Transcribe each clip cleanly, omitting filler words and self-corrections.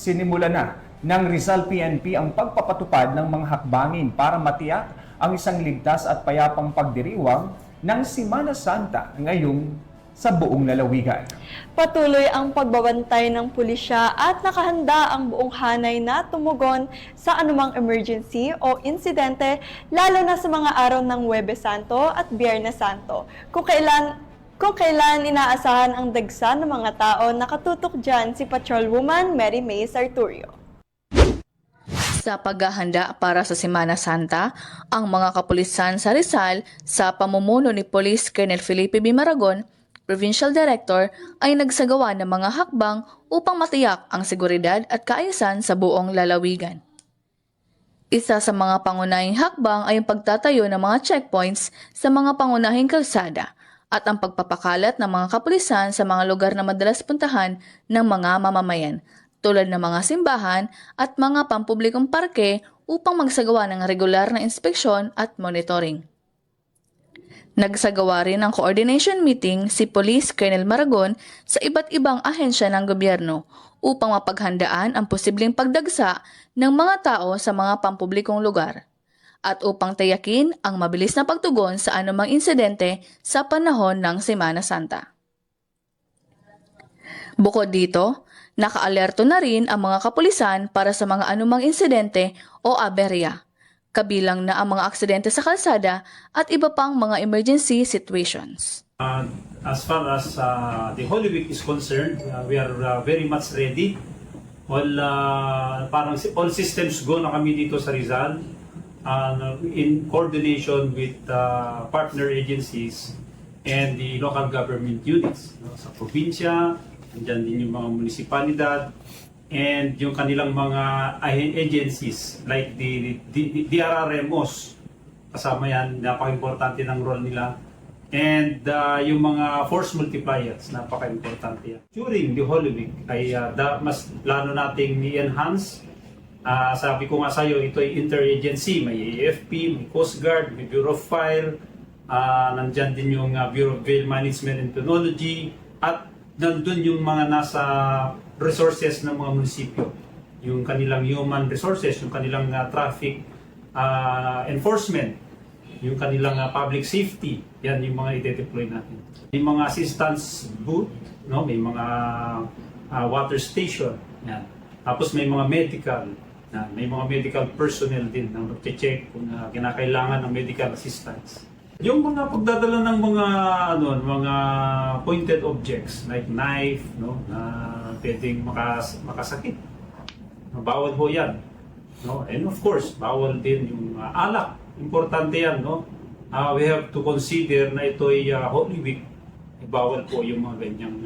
Sinimula na ng Rizal PNP ang pagpapatupad ng mga hakbangin para matiyak ang isang ligtas at payapang pagdiriwang ng Semana Santa ngayong sa buong lalawigan. Patuloy ang pagbabantay ng pulisya at nakahanda ang buong hanay na tumugon sa anumang emergency o insidente, lalo na sa mga araw ng Huwebes Santo at Biyernes Santo, kung kailan inaasahan ang dagsa ng mga tao. Nakatutok dyan si Patrolwoman Mary May Sarturio. Sa paghahanda para sa Semana Santa, ang mga kapulisan sa Rizal sa pamumuno ni Police Colonel Felipe B. Maragon, Provincial Director, ay nagsagawa ng mga hakbang upang matiyak ang seguridad at kaayusan sa buong lalawigan. Isa sa mga pangunahing hakbang ay ang pagtatayo ng mga checkpoints sa mga pangunahing kalsada at ang pagpapakalat ng mga kapulisan sa mga lugar na madalas puntahan ng mga mamamayan, tulad ng mga simbahan at mga pampublikong parke upang magsagawa ng regular na inspeksyon at monitoring. Nagsagawa rin ng coordination meeting si Police Colonel Maragon sa iba't ibang ahensya ng gobyerno upang mapaghandaan ang posibleng pagdagsa ng mga tao sa mga pampublikong lugar at upang tayakin ang mabilis na pagtugon sa anumang insidente sa panahon ng Semana Santa. Bukod dito, nakaalerto na rin ang mga kapulisan para sa mga anumang insidente o aberya, kabilang na ang mga aksidente sa kalsada at iba pang mga emergency situations. As far as the Holy Week is concerned, we are very much ready. All systems go na kami dito sa Rizal in coordination with partner agencies and the local government units. Sa probinsya, andyan din yung mga munisipalidad, and yung kanilang mga agencies like the DRRMOs, kasama yan, napaka-importante ng role nila, and yung mga force multipliers, napaka-importante yan. During the Holy Week ay mas plano nating i-enhance. Sabi ko nga sa'yo, ito ay interagency, may AFP, may Coast Guard, may Bureau of Fire, nandyan din yung Bureau of Bail Management and Technology, at nandun yung mga nasa resources ng mga munisipyo, yung kanilang human resources, yung kanilang traffic enforcement, yung kanilang public safety, yan yung mga i-deploy natin. May mga assistance booth, no? May mga water station, yan. Tapos may mga medical, yan. May mga medical personnel din na mag-check kung kinakailangan ng medical assistance. Yung mga pagdadala ng mga pointed objects like knife, no, na pwedeng makasakit. Bawal ho yan. No? And of course, bawal din yung alak. Importante yan. No? We have to consider na ito ay Holy Week. Bawal po yung mga ganyang,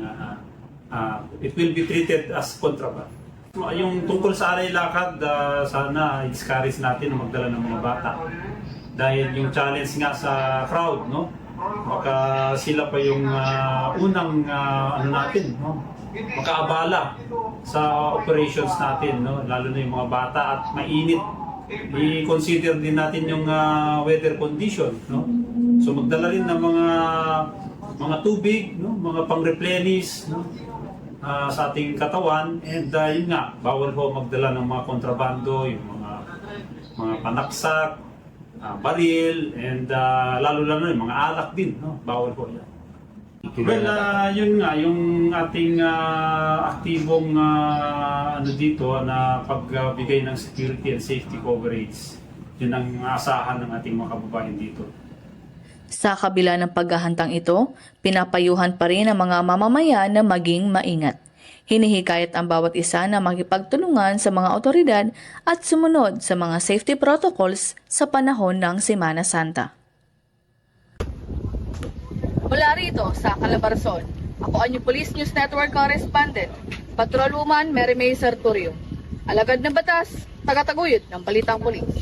it will be treated as contraband. Yung tungkol sa aray lakad, sana i-discourage natin na magdala ng mga bata. Dahil yung challenge nga sa crowd, no? Baka sila pa yung unang natin, no? Makaabala sa operations natin, no? Lalo na yung mga bata at mainit. I-consider din natin yung weather condition, no? So magdala rin ng mga tubig, no? Mga pang-replenish, no? Sa ating katawan, and yun nga, bawal ho magdala ng mga kontrabando, yung mga panaksak, baril, and lalo yung mga alak din, no? Bawal po yan. Well, yun nga, yung ating aktibong dito na pagbigay ng security and safety coverage, yun ang asahan ng ating mga kababayan dito. Sa kabila ng paghahantang ito, pinapayuhan pa rin ang mga mamamayan na maging maingat. Hinihikayat ang bawat isa na makipagtulungan sa mga otoridad at sumunod sa mga safety protocols sa panahon ng Semana Santa. Mula rito sa Calabarzon, ako ang inyong Police News Network Correspondent, Patrolwoman Mary May Sarturio. Alagad ng batas, tagataguyod ng Balitang Pulis.